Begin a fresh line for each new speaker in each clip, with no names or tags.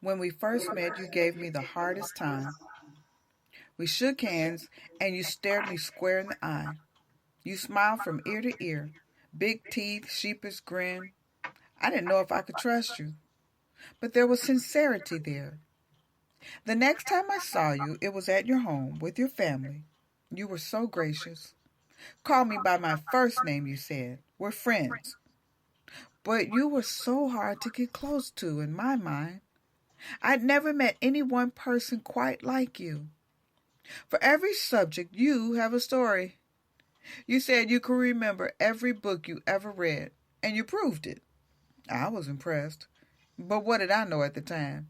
When we first met, you gave me the hardest time. We shook hands, and you stared me square in the eye. You smiled from ear to ear, big teeth, sheepish grin. I didn't know if I could trust you, but there was sincerity there. The next time I saw you, it was at your home with your family. You were so gracious. Call me by my first name, you said. We're friends. But you were so hard to get close to in my mind. I'd never met any one person quite like you. For every subject, you have a story. You said you could remember every book you ever read, and you proved it. I was impressed. But what did I know at the time?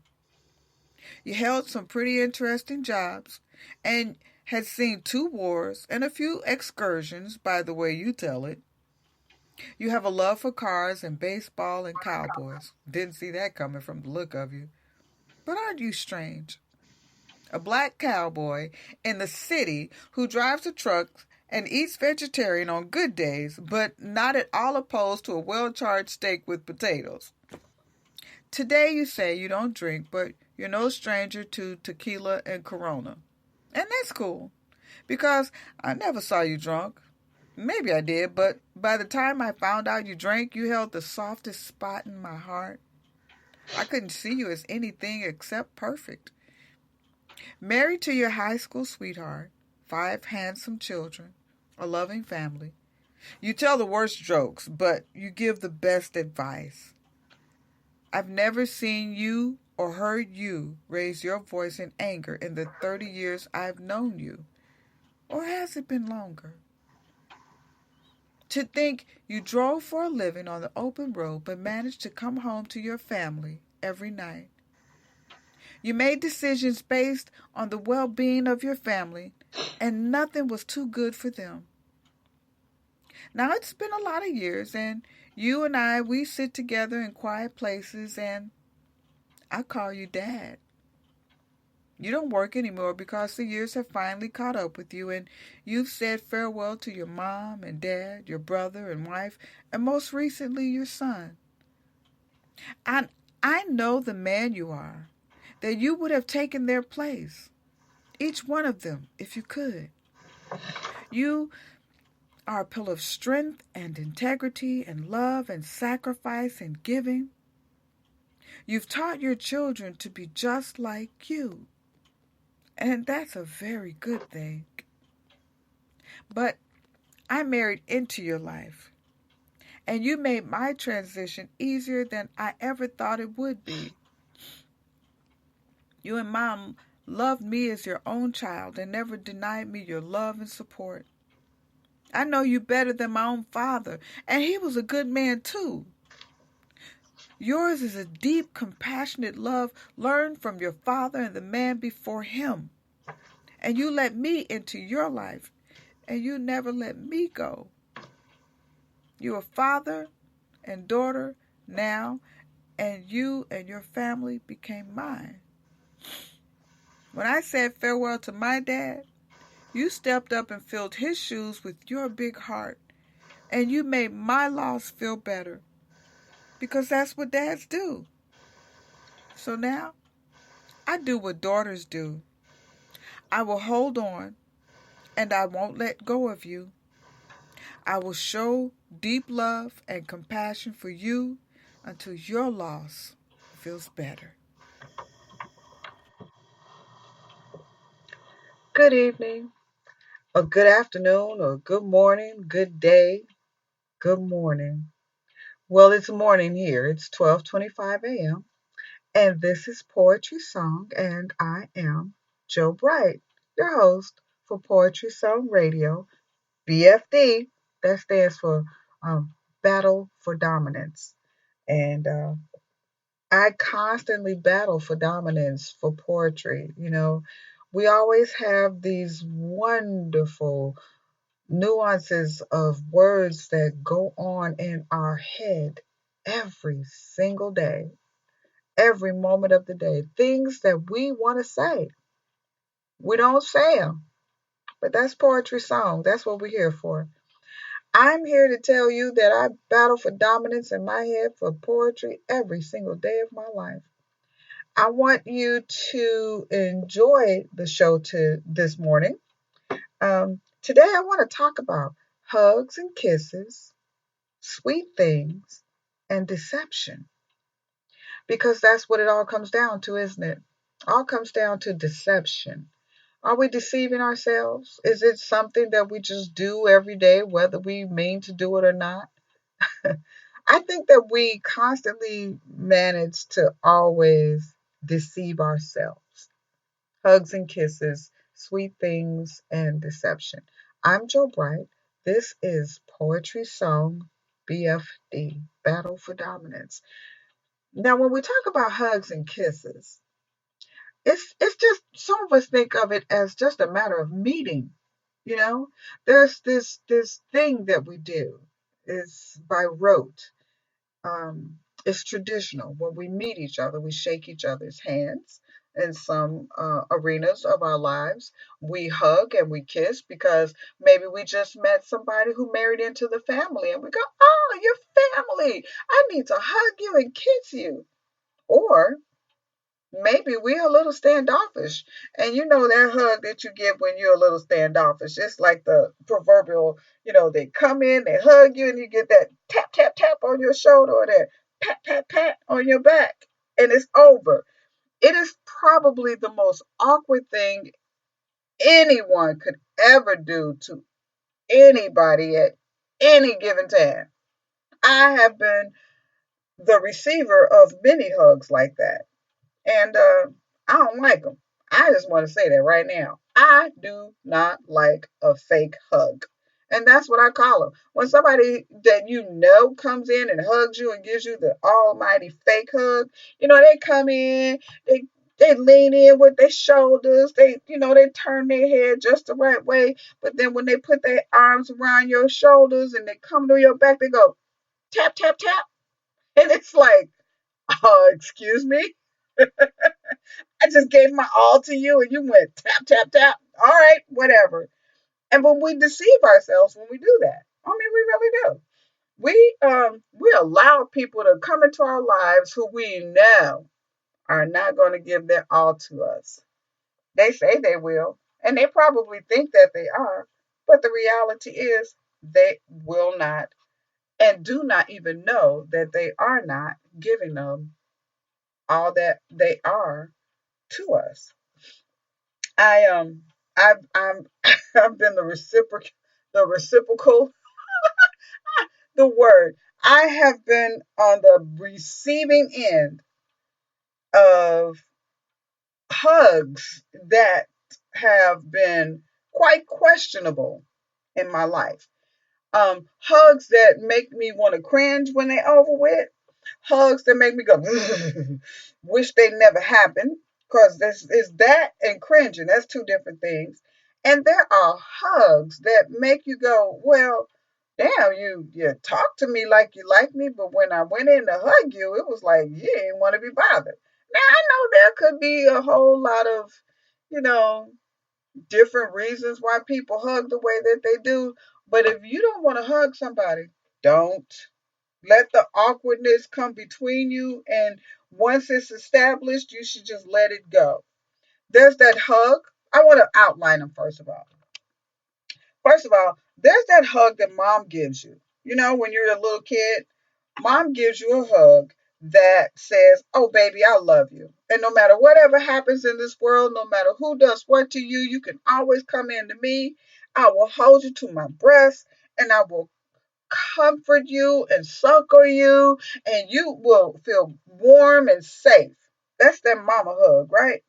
You held some pretty interesting jobs, and had seen 2 wars and a few excursions by the way you tell it. You have a love for cars and baseball and cowboys. Didn't see that coming from the look of you. But aren't you strange? A black cowboy in the city who drives a truck and eats vegetarian on good days, but not at all opposed to a well-charged steak with potatoes. Today you say you don't drink, but you're no stranger to tequila and Corona. And that's cool, because I never saw you drunk. Maybe I did, but by the time I found out you drank, you held the softest spot in my heart. I couldn't see you as anything except perfect. Married to your high school sweetheart, 5 handsome children, a loving family. You tell the worst jokes, but you give the best advice. I've never seen you or heard you raise your voice in anger in the 30 years I've known you. Or has it been longer? To think you drove for a living on the open road but managed to come home to your family every night. You made decisions based on the well-being of your family, and nothing was too good for them. Now it's been a lot of years, and you and I, we sit together in quiet places, and I call you Dad. You don't work anymore because the years have finally caught up with you, and you've said farewell to your mom and dad, your brother and wife, and most recently your son. And I know the man you are, that you would have taken their place, each one of them, if you could. You are a pillar of strength and integrity and love and sacrifice and giving. You've taught your children to be just like you, and that's a very good thing. But I married into your life, and you made my transition easier than I ever thought it would be. You and Mom loved me as your own child and never denied me your love and support. I know you better than my own father, and he was a good man too. Yours is a deep, compassionate love learned from your father and the man before him. And you let me into your life, and you never let me go. You're a father and daughter now, and you and your family became mine. When I said farewell to my dad, you stepped up and filled his shoes with your big heart, and you made my loss feel better, because that's what dads do. So now, I do what daughters do. I will hold on, and I won't let go of you. I will show deep love and compassion for you until your loss feels better.
Good evening, or good afternoon, or good morning, good day, good morning. Well, it's morning here. It's 12:25 a.m. and this is Poetry Song, and I am Joe Bright, your host for Poetry Song Radio, BFD. That stands for Battle for Dominance. And I constantly battle for dominance for poetry. We always have these wonderful nuances of words that go on in our head every single day, every moment of the day. Things that we want to say. We don't say them, but that's poetry song. That's what we're here for. I'm here to tell you that I battle for dominance in my head for poetry every single day of my life. I want you to enjoy the show to this morning. Today, I want to talk about hugs and kisses, sweet things, and deception, because that's what it all comes down to, isn't it? All comes down to deception. Are we deceiving ourselves? Is it something that we just do every day, whether we mean to do it or not? I think that we constantly manage to always deceive ourselves. Hugs and kisses, sweet things, and deception. I'm Joe Bright. This is Poetry Song BFD, Battle for Dominance. Now, when we talk about hugs and kisses, it's just some of us think of it as just a matter of meeting. You know, there's this thing that we do is by rote. It's traditional. When we meet each other, we shake each other's hands. In some arenas of our lives, we hug and we kiss because maybe we just met somebody who married into the family and we go, "Oh, your family. I need to hug you and kiss you." Or maybe we're a little standoffish. And you know that hug that you get when you're a little standoffish. It's like the proverbial, they come in, they hug you, and you get that tap, tap, tap on your shoulder or that pat, pat, pat on your back. And it's over. It is probably the most awkward thing anyone could ever do to anybody at any given time. I have been the receiver of many hugs like that. And I don't like them. I just want to say that right now. I do not like a fake hug. And that's what I call them. When somebody that you know comes in and hugs you and gives you the almighty fake hug, they come in, they lean in with their shoulders, they turn their head just the right way. But then when they put their arms around your shoulders and they come to your back, they go tap, tap, tap. And it's like, excuse me? I just gave my all to you and you went tap, tap, tap. All right, whatever. And when we deceive ourselves when we do that, I mean, we really do. We allow people to come into our lives who we know are not going to give their all to us. They say they will, and they probably think that they are, but the reality is they will not and do not even know that they are not giving them all that they are to us. I I'm I've been the reciprocal the word. I have been on the receiving end of hugs that have been quite questionable in my life. Hugs that make me want to cringe when they over with. Hugs that make me go, wish they never happened. Because this is that and cringing. That's two different things. And there are hugs that make you go, well, damn, you talk to me like you like me, but when I went in to hug you, it was like you didn't want to be bothered. Now I know there could be a whole lot of, you know, different reasons why people hug the way that they do. But if you don't want to hug somebody, don't. Let the awkwardness come between you. And once it's established, you should just let it go. There's that hug. I want to outline them first of all. First of all, there's that hug that mom gives you. You know, when you're a little kid, mom gives you a hug that says, "Oh, baby, I love you. And no matter whatever happens in this world, no matter who does what to you, you can always come in to me. I will hold you to my breast and I will comfort you and succor you, and you will feel warm and safe." That's that mama hug, right?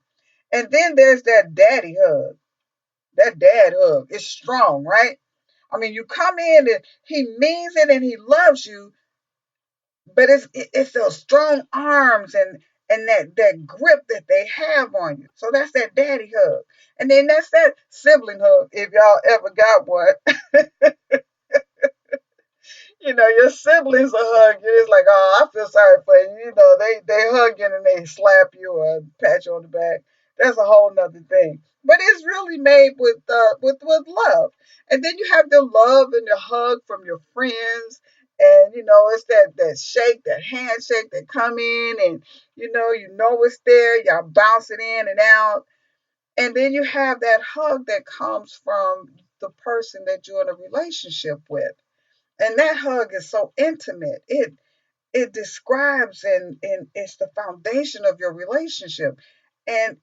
And then there's that daddy hug. That dad hug is strong, right? I mean, you come in and he means it and he loves you, but it's those strong arms and that grip that they have on you. So that's that daddy hug. And then that's that sibling hug, if y'all ever got one. Your siblings will hug you. It's like, oh, I feel sorry for you. They hug you and they slap you or pat you on the back. That's a whole nother thing. But it's really made with love. And then you have the love and the hug from your friends And it's that shake, that handshake that come in, and it's there. Y'all bounce it in and out, and then you have that hug that comes from the person that you're in a relationship with, and that hug is so intimate. It describes and it's the foundation of your relationship, and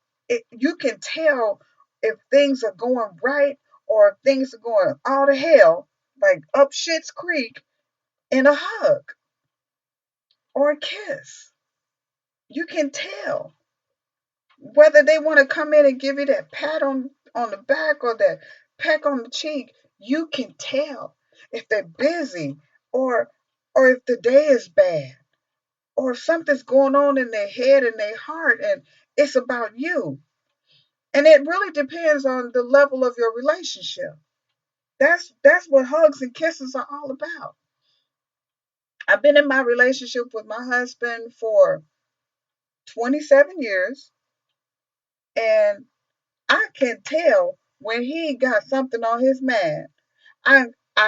you can tell if things are going right or if things are going all to hell, like up shit's creek, in a hug or a kiss. You can tell whether they want to come in and give you that pat on the back or that peck on the cheek. You can tell if they're busy, or if the day is bad, or if something's going on in their head and their heart, and it's about you. And it really depends on the level of your relationship. That's what hugs and kisses are all about. I've been in my relationship with my husband for 27 years, and I can tell when he got something on his mind. I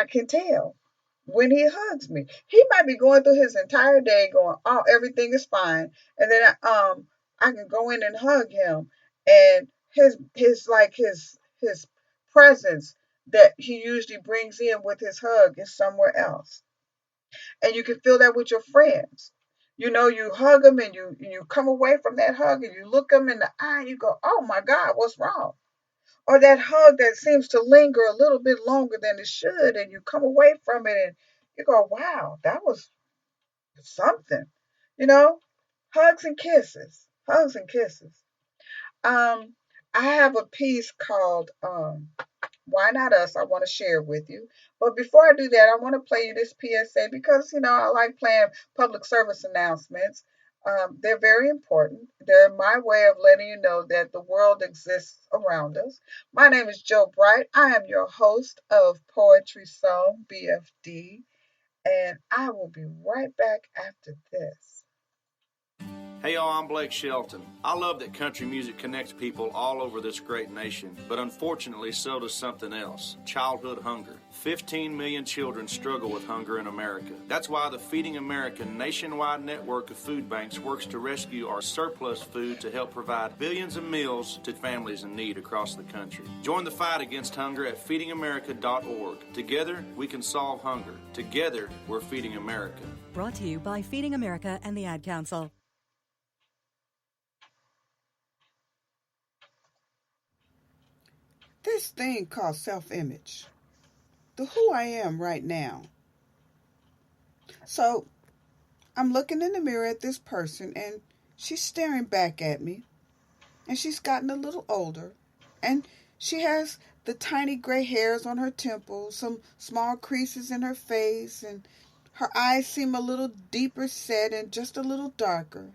can tell when he hugs me. He might be going through his entire day going, "Oh, everything is fine," and then I can go in and hug him, and his presence that he usually brings in with his hug is somewhere else. And you can feel that with your friends. You hug them, and you come away from that hug and you look them in the eye and you go, "Oh my God, what's wrong?" Or that hug that seems to linger a little bit longer than it should, and you come away from it and you go, "Wow, that was something." You know, hugs and kisses, hugs and kisses. Um, I have a piece called Why Not Us, I want to share with you. But before I do that, I want to play you this PSA because, I like playing public service announcements. They're very important. They're my way of letting you know that the world exists around us. My name is Joe Bright. I am your host of Poetry Song BFD, and I will be right back after this.
Hey y'all, I'm Blake Shelton. I love that country music connects people all over this great nation, but unfortunately so does something else: childhood hunger. 15 million children struggle with hunger in America. That's why the Feeding America nationwide network of food banks works to rescue our surplus food to help provide billions of meals to families in need across the country. Join the fight against hunger at feedingamerica.org. Together, we can solve hunger. Together, we're Feeding America.
Brought to you by Feeding America and the Ad Council.
This thing called self-image, the who I am right now. So I'm looking in the mirror at this person, and she's staring back at me, and she's gotten a little older, and she has the tiny gray hairs on her temples, some small creases in her face, and her eyes seem a little deeper set and just a little darker.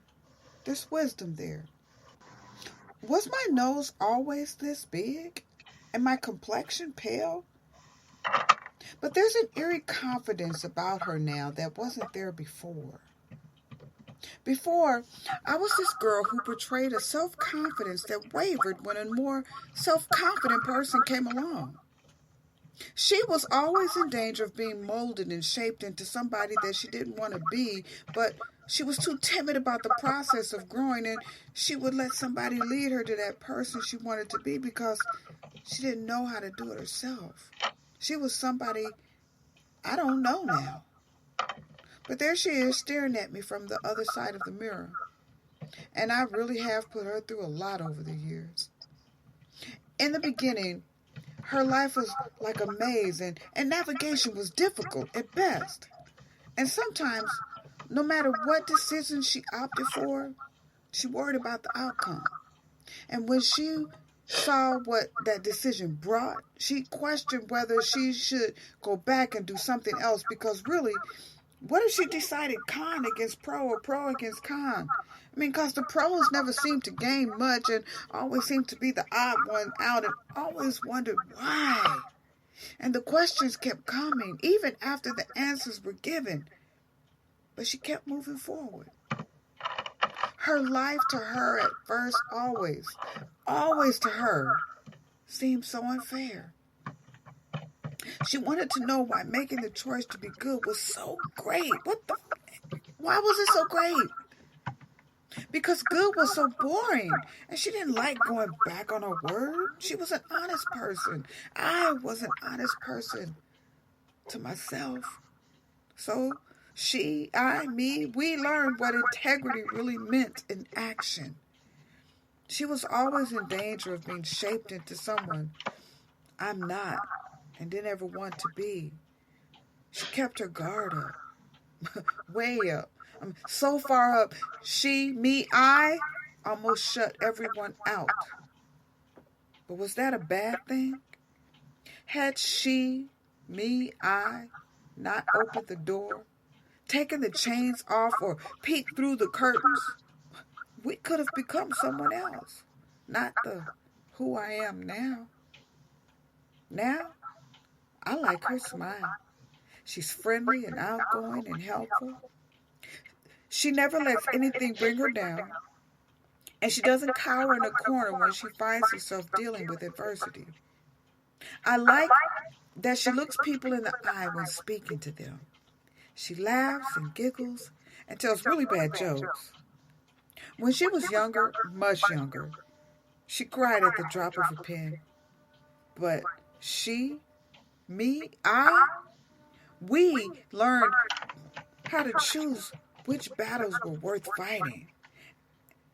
There's wisdom there. Was my nose always this big? And my complexion pale? But there's an eerie confidence about her now that wasn't there before. Before, I was this girl who portrayed a self confidence that wavered when a more self confident person came along. She was always in danger of being molded and shaped into somebody that she didn't want to be, but she was too timid about the process of growing, and she would let somebody lead her to that person she wanted to be because she didn't know how to do it herself. She was somebody I don't know now. But there she is staring at me from the other side of the mirror. And I really have put her through a lot over the years. In the beginning, her life was like a maze, and navigation was difficult at best. And sometimes, no matter what decision she opted for, she worried about the outcome. And when she saw what that decision brought, she questioned whether she should go back and do something else because really, what if she decided con against pro or pro against con? I mean, because the pros never seemed to gain much and always seemed to be the odd one out, and always wondered why. And the questions kept coming, even after the answers were given. But she kept moving forward. Her life to her at first always to her, seemed so unfair. She wanted to know why making the choice to be good was so great. Why was it so great? Because good was so boring, and she didn't like going back on her word. She was an honest person. I was an honest person to myself. So we learned what integrity really meant in action. She was always in danger of being shaped into someone I'm not and didn't ever want to be. She kept her guard up, way up, so far up. I almost shut everyone out. But was that a bad thing? Had I not opened the door, taken the chains off, or peeked through the curtains, we could have become someone else, not the who I am now. Now, I like her smile. She's friendly and outgoing and helpful. She never lets anything bring her down, and she doesn't cower in a corner when she finds herself dealing with adversity. I like that she looks people in the eye when speaking to them. She laughs and giggles and tells really bad jokes. When she was younger, much younger, she cried at the drop of a pen. But we learned how to choose which battles were worth fighting.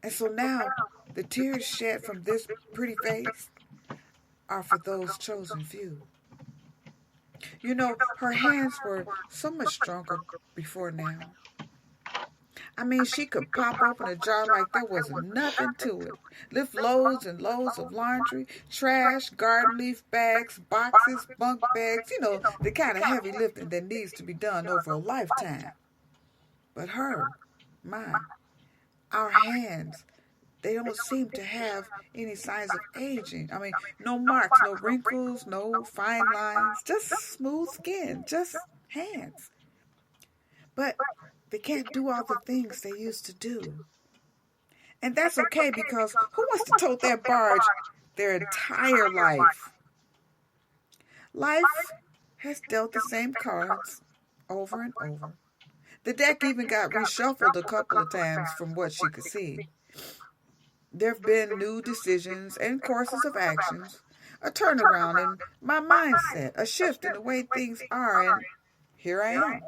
And so now, the tears shed from this pretty face are for those chosen few. You know, her hands were so much stronger before now. I mean, she could pop open a jar like there was nothing to it. Lift loads and loads of laundry, trash, garden leaf bags, boxes, bunk bags, the kind of heavy lifting that needs to be done over a lifetime. But our hands, they don't seem to have any signs of aging. I mean, no marks, no wrinkles, no fine lines, just smooth skin, just hands. But they can't do all the things they used to do. And that's okay, because who wants to tote that barge their entire life? Life has dealt the same cards over and over. The deck even got reshuffled a couple of times from what she could see. There have been new decisions and courses of actions, a turnaround in my mindset, a shift in the way things are, and here I am,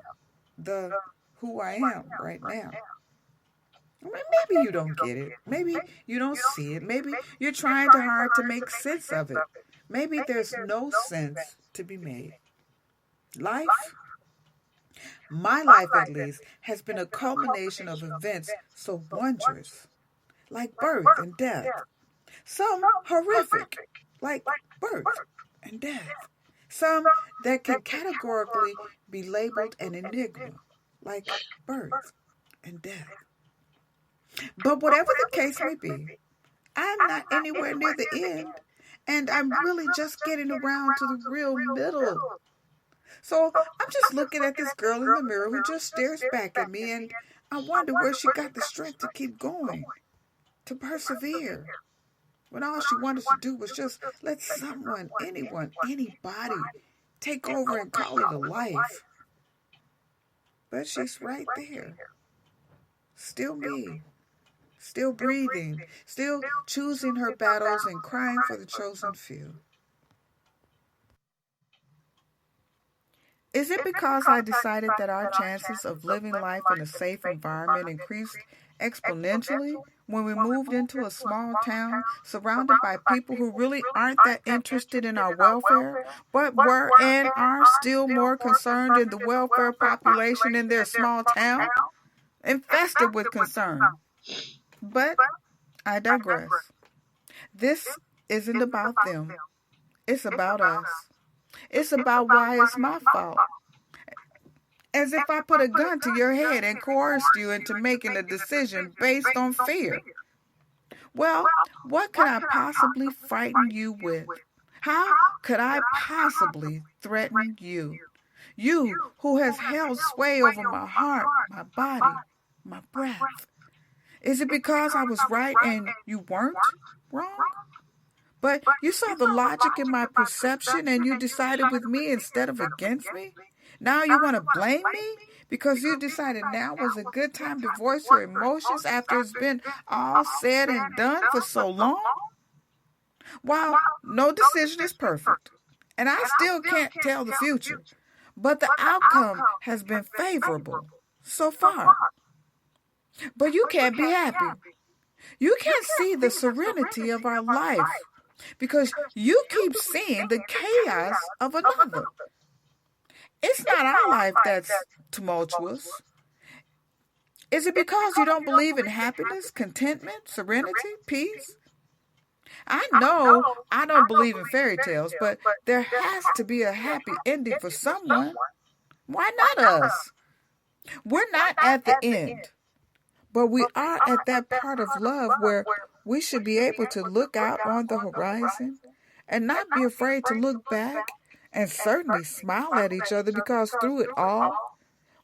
the who I am right now. I mean, maybe you don't get it. Maybe you don't see it. Maybe you're trying too hard to make sense of it. Maybe there's no sense to be made. My life at least, has been a culmination of events so wondrous, like birth and death. Some horrific, like birth and death. Some that can categorically be labeled an enigma, like birth and death. But whatever the case may be, I'm not anywhere near the end, and I'm really just getting around to the real middle. So I'm just looking at this girl in the mirror who just stares back at me, and I wonder where she got the strength to keep going, to persevere, when all she wanted to do was just let someone, anyone, anybody take over and call it a life. But she's right there. Still me. Still breathing. Still choosing her battles and crying for the chosen few. Is it because I decided that our chances of living life in a safe environment increased exponentially when we moved into a small town surrounded by people who really aren't that interested in our welfare, but were and are still more concerned in the welfare population in their small town? Infested with concern. But I digress. This isn't about them. It's about us. It's about why it's my fault. As if I put a gun to your head and coerced you into making a decision based on fear. Well, what could I possibly frighten you with? How could I possibly threaten you? You who has held sway over my heart, my body, my breath. Is it because I was right and you weren't wrong? But you saw the logic in my perception and you decided with me instead of against me? Now you want to blame me because you decided now was a good time to voice your emotions after it's been all said and done for so long? While no decision is perfect, and I still can't tell the future, but the outcome has been favorable so far. But you can't be happy. You can't see the serenity of our life because you keep seeing the chaos of another. It's not our life that's tumultuous. Is it because you don't believe in happiness, contentment, serenity, peace? I know I don't believe in fairy tales, but there has to be a happy ending for someone. Why not us? We're not at the end, but we are at that part of love where we should be able to look out on the horizon and not be afraid to look back and certainly smile at each other because through it all,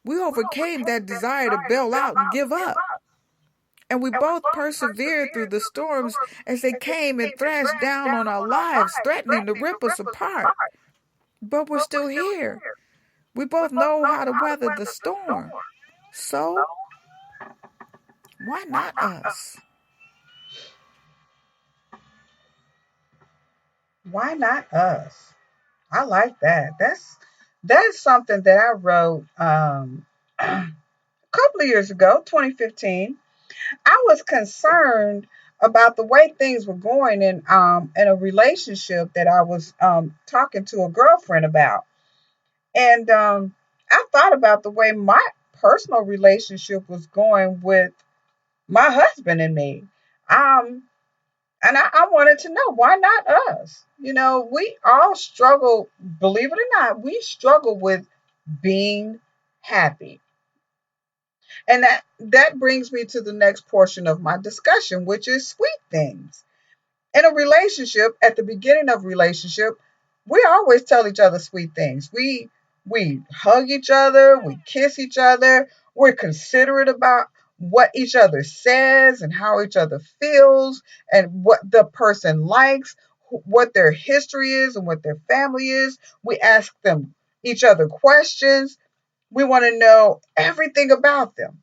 we overcame that desire to bail out and give up. And we both persevered through the storms as they came and thrashed down on our lives, threatening to rip us apart. But we're still here. We both know how to weather the storm. So, why not us?
Why not us? I like that. That's something that I wrote a couple of years ago, 2015. I was concerned about the way things were going in a relationship that I was talking to a girlfriend about. And I thought about the way my personal relationship was going with my husband and me. Um, and I wanted to know, why not us? We all struggle, believe it or not, we struggle with being happy. And that brings me to the next portion of my discussion, which is sweet things. In a relationship, at the beginning of a relationship, we always tell each other sweet things. We hug each other, we kiss each other, we're considerate about what each other says and how each other feels and what the person likes, what their history is and what their family is. We ask them each other questions. We want to know everything about them.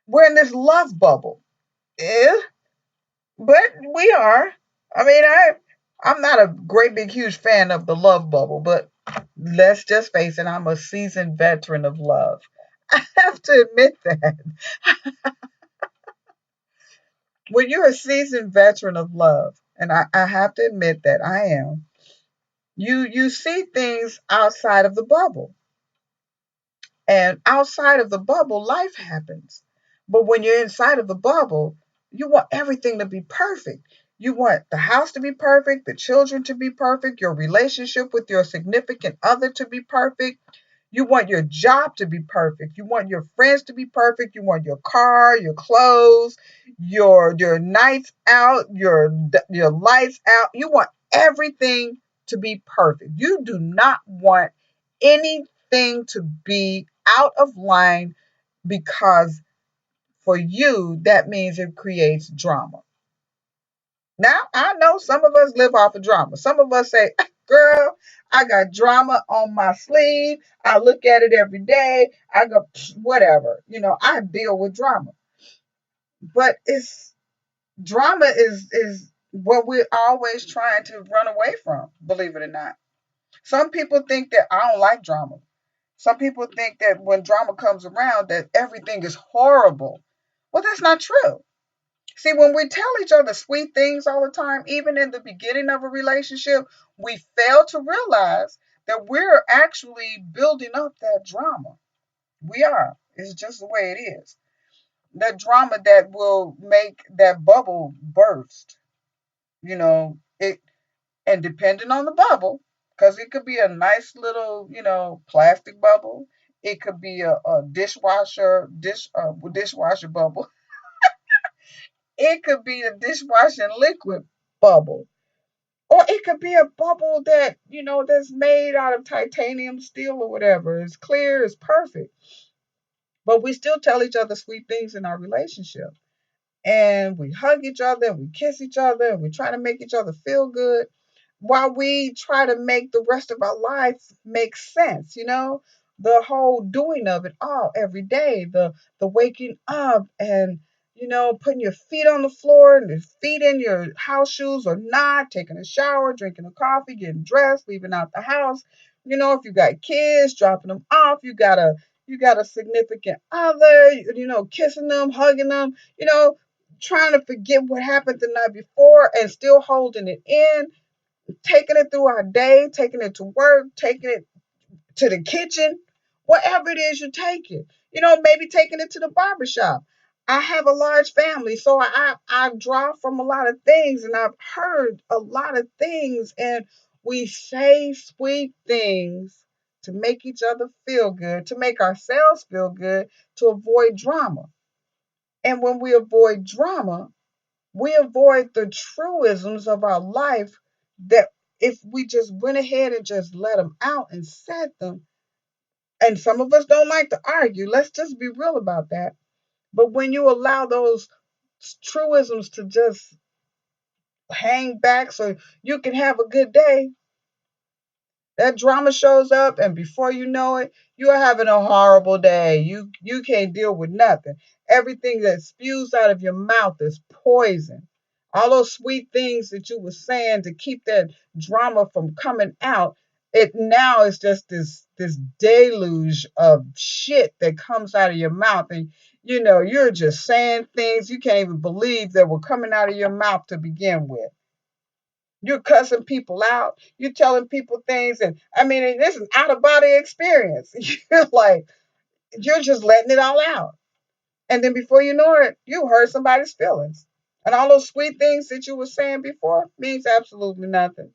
We're in this love bubble. Eh? But we are. I mean, I'm not a great big huge fan of the love bubble, but let's just face it, I'm a seasoned veteran of love. I have to admit that. When you're a seasoned veteran of love, and I have to admit that I am, you see things outside of the bubble. And outside of the bubble, life happens. But when you're inside of the bubble, you want everything to be perfect. You want the house to be perfect, the children to be perfect, your relationship with your significant other to be perfect. You want your job to be perfect. You want your friends to be perfect. You want your car, your clothes, your nights out, your lights out. You want everything to be perfect. You do not want anything to be out of line because for you that means it creates drama. Now, I know some of us live off of drama. Some of us say, girl, I got drama on my sleeve. I look at it every day. I go, whatever. I deal with drama. But it's drama is what we're always trying to run away from, believe it or not. Some people think that I don't like drama. Some people think that when drama comes around that everything is horrible. Well, that's not true. See, when we tell each other sweet things all the time, even in the beginning of a relationship, we fail to realize that we're actually building up that drama. We are. It's just the way it is. That drama that will make that bubble burst. It and depending on the bubble, because it could be a nice little, plastic bubble. It could be a dishwasher bubble. It could be a dishwashing liquid bubble. Or it could be a bubble that, that's made out of titanium steel or whatever. It's clear, it's perfect. But we still tell each other sweet things in our relationship. and we hug each other and we kiss each other and we try to make each other feel good while we try to make the rest of our lives make sense, the whole doing of it all every day, the waking up and putting your feet on the floor and your feet in your house shoes or not, taking a shower, drinking a coffee, getting dressed, leaving out the house. If you got kids, dropping them off, you got a significant other, kissing them, hugging them, trying to forget what happened the night before and still holding it in, taking it through our day, taking it to work, taking it to the kitchen, whatever it is you take it. Maybe taking it to the barbershop. I have a large family, so I draw from a lot of things and I've heard a lot of things and we say sweet things to make each other feel good, to make ourselves feel good, to avoid drama. And when we avoid drama, we avoid the truisms of our life that if we just went ahead and just let them out and said them, and some of us don't like to argue, let's just be real about that. But when you allow those truisms to just hang back so you can have a good day, that drama shows up, and before you know it, you're having a horrible day. You can't deal with nothing. Everything that spews out of your mouth is poison. All those sweet things that you were saying to keep that drama from coming out, it now is just this deluge of shit that comes out of your mouth, and you're just saying things you can't even believe that were coming out of your mouth to begin with. You're cussing people out. You're telling people things. And I mean, this is out of body experience. You're like, you're just letting it all out. And then before you know it, you hurt somebody's feelings. And all those sweet things that you were saying before means absolutely nothing.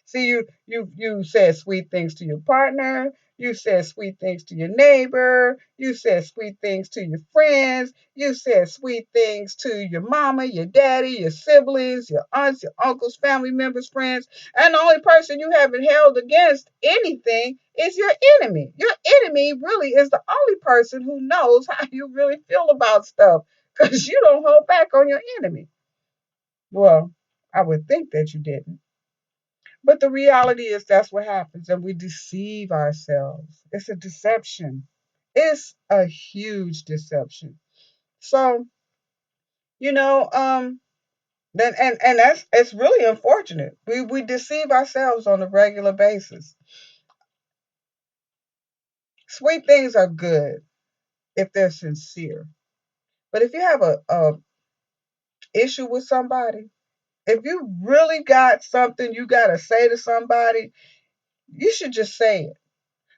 See, you said sweet things to your partner. You said sweet things to your neighbor. You said sweet things to your friends. You said sweet things to your mama, your daddy, your siblings, your aunts, your uncles, family members, friends. And the only person you haven't held against anything is your enemy. Your enemy really is the only person who knows how you really feel about stuff because you don't hold back on your enemy. Well, I would think that you didn't. But the reality is that's what happens, and we deceive ourselves. It's a deception. It's a huge deception. So, you know, then and that's it's really unfortunate. We deceive ourselves on a regular basis. Sweet things are good if they're sincere. But if you have a issue with somebody, if you really got something you gotta say to somebody, you should just say it.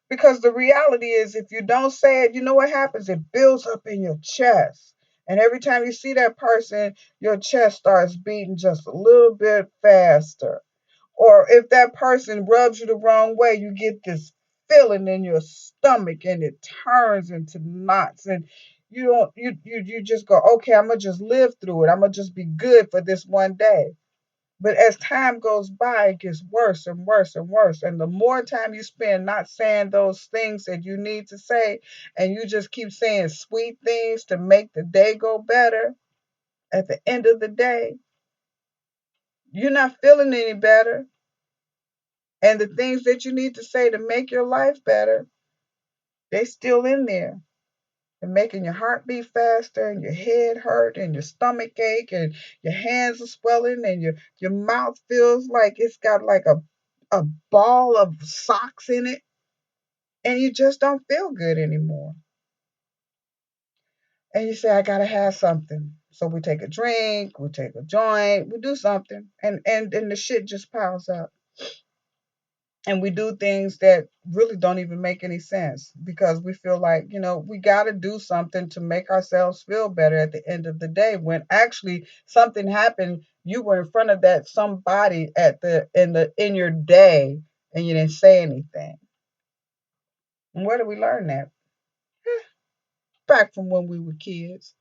Because the reality is, if you don't say it, you know what happens? It builds up in your chest. And every time you see that person, your chest starts beating just a little bit faster. Or if that person rubs you the wrong way, you get this feeling in your stomach and it turns into knots. And you don't you just go, okay, I'm gonna just live through it. I'm gonna just be good for this one day. But as time goes by, it gets worse and worse and worse. And the more time you spend not saying those things that you need to say, and you just keep saying sweet things to make the day go better, at the end of the day, you're not feeling any better. And the things that you need to say to make your life better, they still in there. And making your heart beat faster and your head hurt and your stomach ache and your hands are swelling and your mouth feels like it's got like a ball of socks in it and you just don't feel good anymore. And you say, I gotta have something. So we take a drink, we take a joint, we do something, and the shit just piles up. And we do things that really don't even make any sense because we feel like we got to do something to make ourselves feel better at the end of the day when actually something happened, you were in front of that somebody at the in your day and you didn't say anything. And where do we learn that? Back from when we were kids.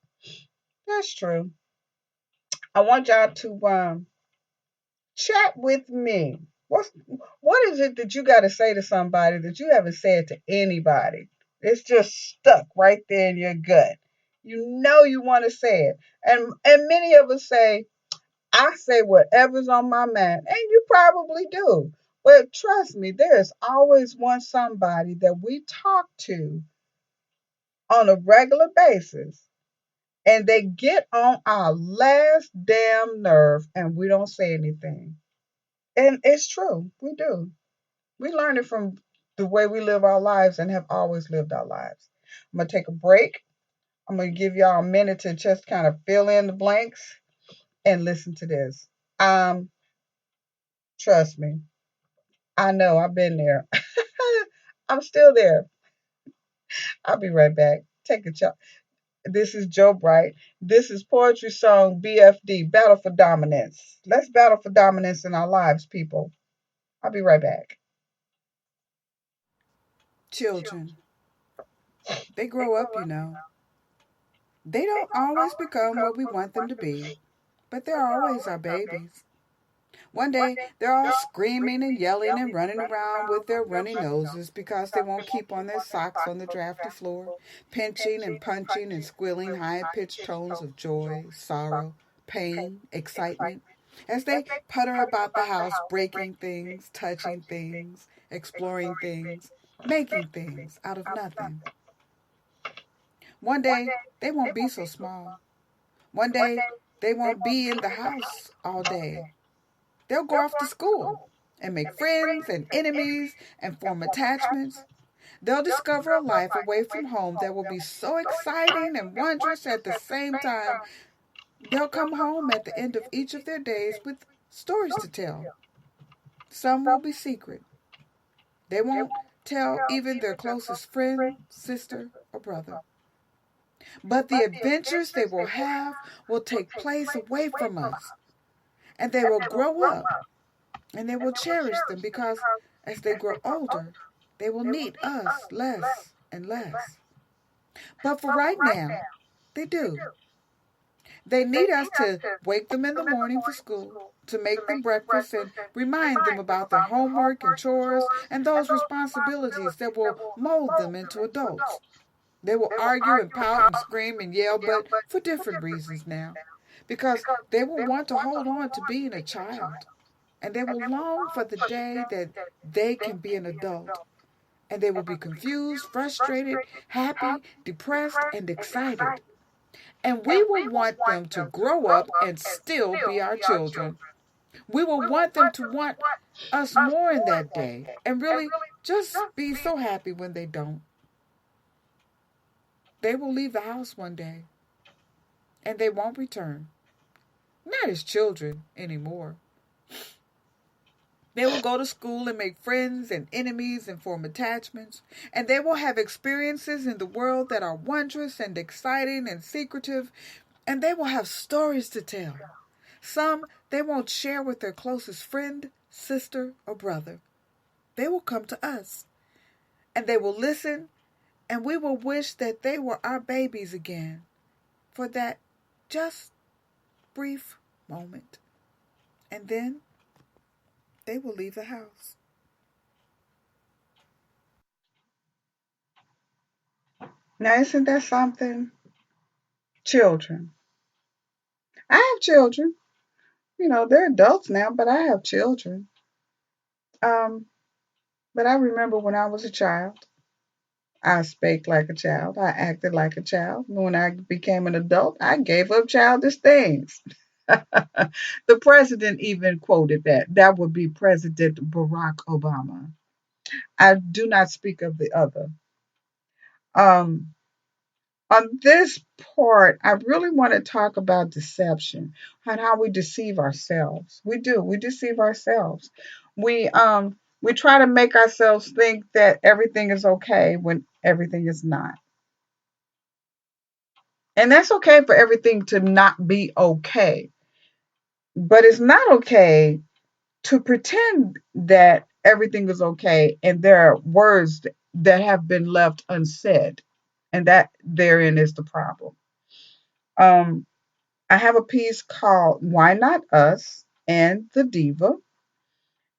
That's true. I want y'all to chat with me. What is it that you got to say to somebody that you haven't said to anybody? It's just stuck right there in your gut. You want to say it. And many of us say, I say whatever's on my mind, and you probably do. But trust me, there's always one somebody that we talk to on a regular basis, and they get on our last damn nerve, and we don't say anything. And it's true, we do. We learn it from the way we live our lives and have always lived our lives. I'm gonna take a break. I'm gonna give y'all a minute to just kind of fill in the blanks and listen to this. Um, Trust me, I know I've been there. I'm still there. I'll be right back. Take a shot. This is Joe Bright. This is Poetry Song BFD, Battle for Dominance. Let's battle for dominance in our lives, people. I'll be right back.
Children, they grow up, you know. They don't always become what we want them to be, but they're always our babies. One day, they're all screaming and yelling and running around with their runny noses because they won't keep on their socks on the drafty floor, pinching and punching and squealing high pitched tones of joy, sorrow, pain, excitement, as they putter about the house, breaking things, touching things, exploring things, making things out of nothing. One day, they won't be so small. One day, they won't be in the house all day. They'll go off to school and make friends and enemies and form attachments. They'll discover a life away from home that will be so exciting and wondrous at the same time. They'll come home at the end of each of their days with stories to tell. Some will be secret. They won't tell even their closest friend, sister, or brother. But the adventures they will have will take place away from us, and they will grow up and they will cherish them because as they grow older, they will need us less and less. But for right now, they do. They need us to wake them in the morning for school, to make them breakfast and remind them about their homework and chores and those responsibilities that will mold them into adults. They will argue and pout and scream and yell, but for different reasons now. Because they will want to hold on to being a child. And they will long for the day that they can be an adult. And they will be confused, frustrated, happy, depressed, and excited. And we will want them to grow up and still be our children. We will want them to want us more in that day and really just be so happy when they don't. They will leave the house one day and they won't return. Not as children anymore. They will go to school and make friends and enemies and form attachments. And they will have experiences in the world that are wondrous and exciting and secretive. And they will have stories to tell. Some they won't share with their closest friend, sister, or brother. They will come to us. And they will listen. And we will wish that they were our babies again. For that just brief moment. And then they will leave the house.
Now, isn't that something? Children. I have children. They're adults now, but I have children. Um, but I remember when I was a child, I spake like a child. I acted like a child. When I became an adult, I gave up childish things. The president even quoted that. That would be President Barack Obama. I do not speak of the other. Um, on this part, I really want to talk about deception and how we deceive ourselves. We do. We deceive ourselves. We try to make ourselves think that everything is okay when everything is not. And that's okay for everything to not be okay. But it's not okay to pretend that everything is okay and there are words that have been left unsaid. And that therein is the problem. Um, I have a piece called Why Not Us and the Diva.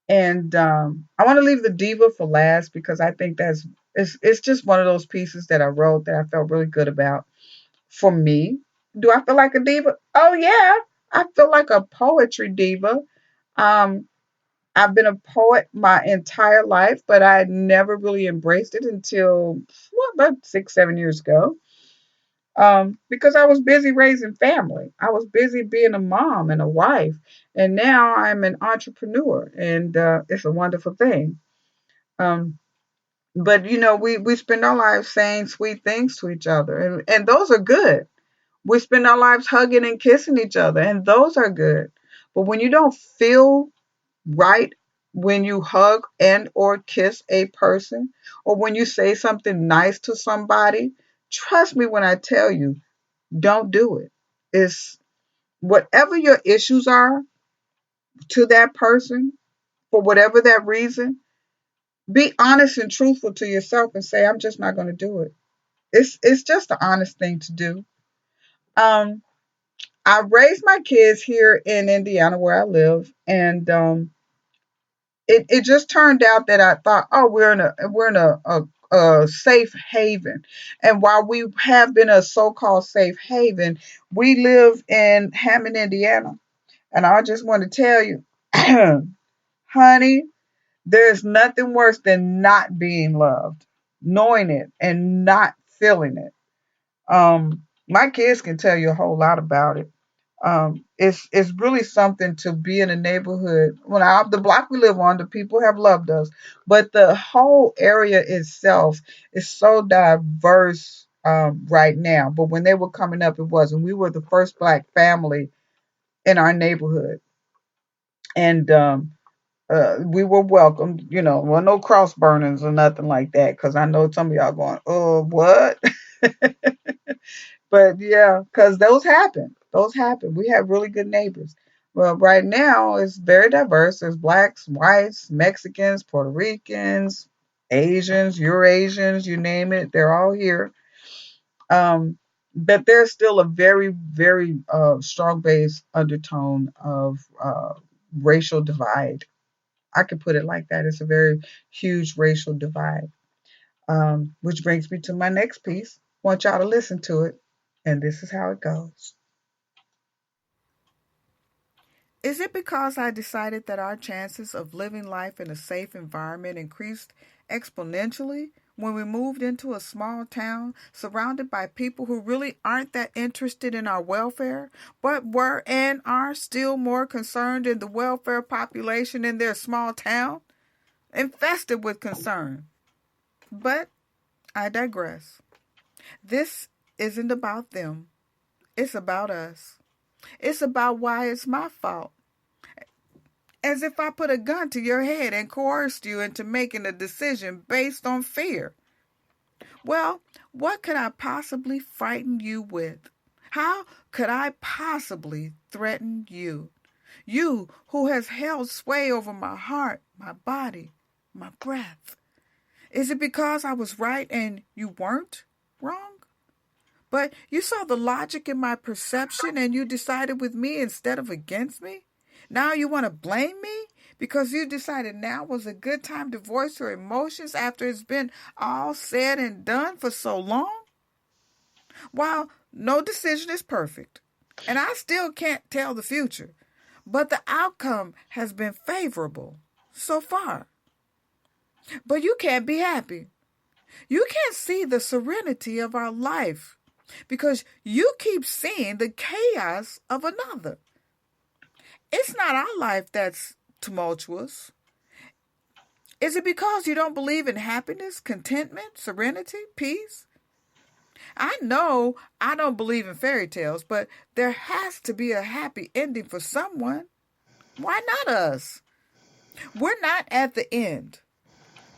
And I want to leave the diva for last because I think it's just one of those pieces that I wrote that I felt really good about. For me, do I feel like a diva? Oh yeah, I feel like a poetry diva. Um, I've been a poet my entire life, but I never really embraced it until about 6, 7 years ago. Because I was busy raising family. I was busy being a mom and a wife, and now I'm an entrepreneur, and it's a wonderful thing. Um, but we spend our lives saying sweet things to each other, and those are good. We spend our lives hugging and kissing each other, and those are good. But when you don't feel right when you hug and or kiss a person, or when you say something nice to somebody, trust me when I tell you, don't do it. It's whatever your issues are to that person, for whatever that reason, be honest and truthful to yourself and say, I'm just not going to do it. It's just the honest thing to do. Um, I raised my kids here in Indiana where I live, and it just turned out that I thought, oh, we're in a safe haven, and while we have been a so-called safe haven, we live in Hammond, Indiana, and I just want to tell you, honey, there's nothing worse than not being loved, knowing it and not feeling it. My kids can tell you a whole lot about it. It's really something to be in a neighborhood. The block we live on, the people have loved us, but the whole area itself is so diverse right now. But when they were coming up, it wasn't. We were the first black family in our neighborhood, and we were welcomed. Well, no cross burnings or nothing like that, because I know some of y'all going, oh, what? But yeah, because those happen. Those happen. We have really good neighbors. Well, right now it's very diverse. There's blacks, whites, Mexicans, Puerto Ricans, Asians, Eurasians, you name it. They're all here. But there's still a very, very strong base undertone of racial divide. I could put it like that. It's a very huge racial divide. Which brings me to my next piece. I want y'all to listen to it. And this is how it goes.
Is it because I decided that our chances of living life in a safe environment increased exponentially when we moved into a small town surrounded by people who really aren't that interested in our welfare, but were and are still more concerned in the welfare population in their small town? Infested with concern. But I digress. This isn't about them. It's about us. It's about why it's my fault. As if I put a gun to your head and coerced you into making a decision based on fear. Well, what could I possibly frighten you with? How could I possibly threaten you? You who has held sway over my heart, my body, my breath. Is it because I was right and you weren't wrong? But you saw the logic in my perception and you decided with me instead of against me? Now you want to blame me because you decided now was a good time to voice your emotions after it's been all said and done for so long? While no decision is perfect, and I still can't tell the future, but the outcome has been favorable so far. But you can't be happy. You can't see the serenity of our life because you keep seeing the chaos of another. It's not our life that's tumultuous. Is it because you don't believe in happiness, contentment, serenity, peace? I know I don't believe in fairy tales, but there has to be a happy ending for someone. Why not us? We're not at the end,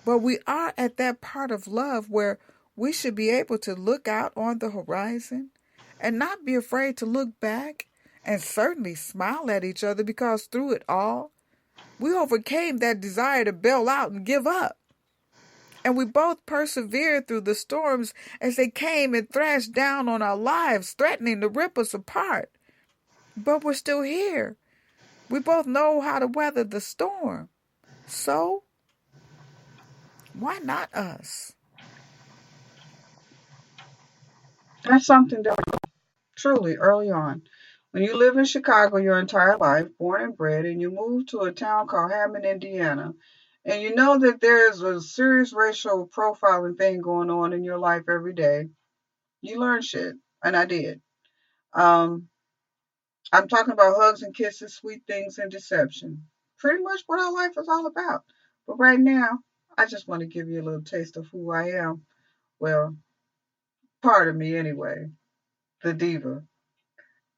but we are at that part of love where we should be able to look out on the horizon and not be afraid to look back and certainly smile at each other because through it all, we overcame that desire to bail out and give up. And we both persevered through the storms as they came and thrashed down on our lives, threatening to rip us apart. But we're still here. We both know how to weather the storm. So, why not us?
That's something that truly early on. When you live in Chicago your entire life, born and bred, and you move to a town called Hammond, Indiana, and you know that there's a serious racial profiling thing going on in your life every day, you learn shit. And I did. Um, I'm talking about hugs and kisses, sweet things, and deception. Pretty much what our life is all about. But right now, I just want to give you a little taste of who I am. Well, part of me anyway, the diva.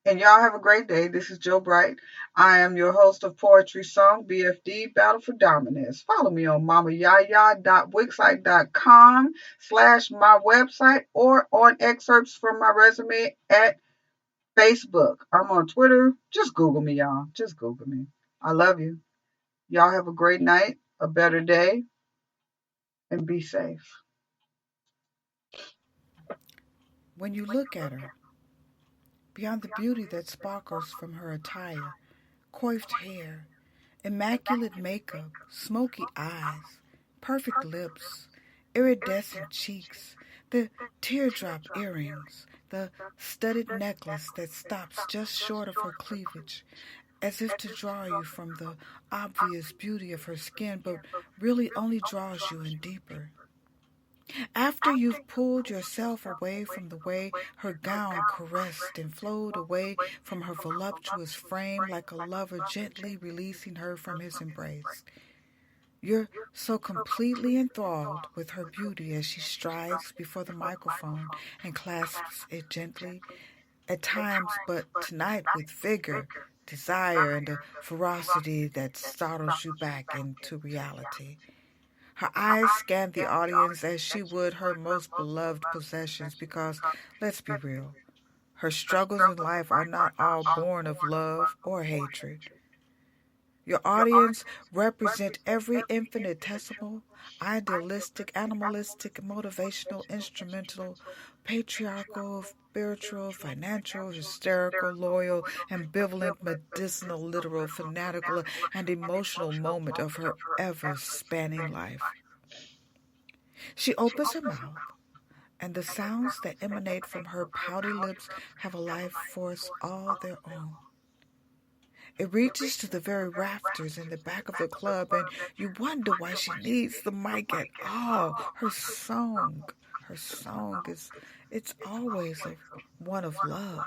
And y'all have a great day. This is Joe Bright. I am your host of Poetry Song, BFD, Battle for Dominance. Follow me on mamayaya.wixsite.com/my website or on excerpts from my resume at Facebook. I'm on Twitter. Just Google me, y'all. Just Google me. I love you. Y'all have a great night, a better day, and be safe.
When you look at her, beyond the beauty that sparkles from her attire, coiffed hair, immaculate makeup, smoky eyes, perfect lips, iridescent cheeks, the teardrop earrings, the studded necklace that stops just short of her cleavage, as if to draw you from the obvious beauty of her skin, but really only draws you in deeper. After you've pulled yourself away from the way her gown caressed and flowed away from her voluptuous frame like a lover gently releasing her from his embrace, you're so completely enthralled with her beauty as she strides before the microphone and clasps it gently, at times, but tonight with vigor, desire, and a ferocity that startles you back into reality. Her eyes scan the audience as she would her most beloved possessions because, let's be real, her struggles in life are not all born of love or hatred. Your audience represent every infinitesimal, idealistic, animalistic, motivational, instrumental, patriarchal, spiritual, financial, hysterical, loyal, ambivalent, medicinal, literal, fanatical, and emotional moment of her ever spanning life. She opens her mouth, and the sounds that emanate from her pouty lips have a life force all their own. It reaches to the very rafters in the back of the club, and you wonder why she needs the mic at all. Her song it's always one of love.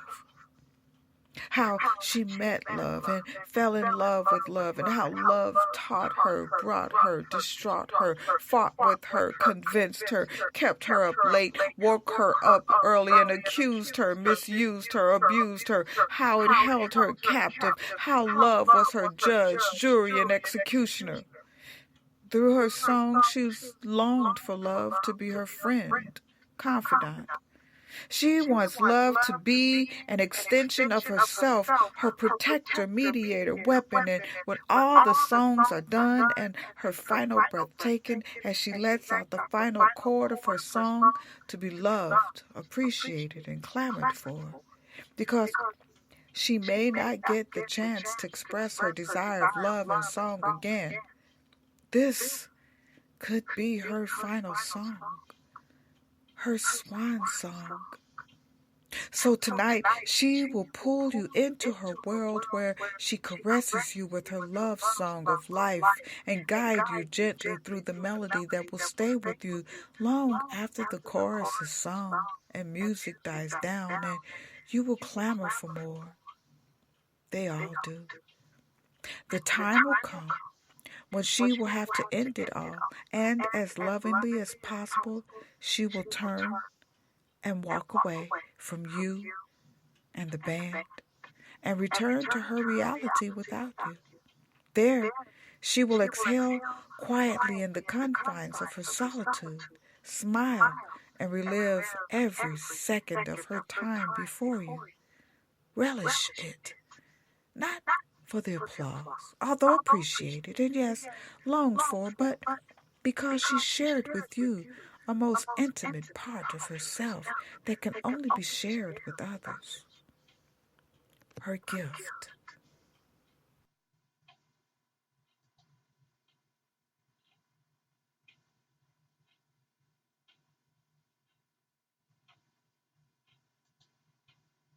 How she met love and fell in love with love, and how love taught her, brought her, distraught her, fought with her, convinced her, kept her up late, woke her up early, and accused her, misused her, abused her, how it held her captive, how love was her judge, jury, and executioner. Through her song, she's longed for love to be her friend, confidant. She wants love to be an extension of herself, her protector, mediator, weapon, and when all the songs are done and her final breath taken, as she lets out the final chord of her song, to be loved, appreciated, and clamored for. Because she may not get the chance to express her desire of love in song again. This could be her final song, her swan song. So tonight, she will pull you into her world where she caresses you with her love song of life and guide you gently through the melody that will stay with you long after the chorus is sung and music dies down and you will clamor for more. They all do. The time will come when she will have to end it all, and as lovingly as possible, she will turn and walk away from you and the band and return to her reality without you. There, she will exhale quietly in the confines of her solitude, smile, and relive every second of her time before you. Relish it, not for the applause, although appreciated and yes, longed for, but because she shared with you a most intimate part of herself that can only be shared with others. Her gift.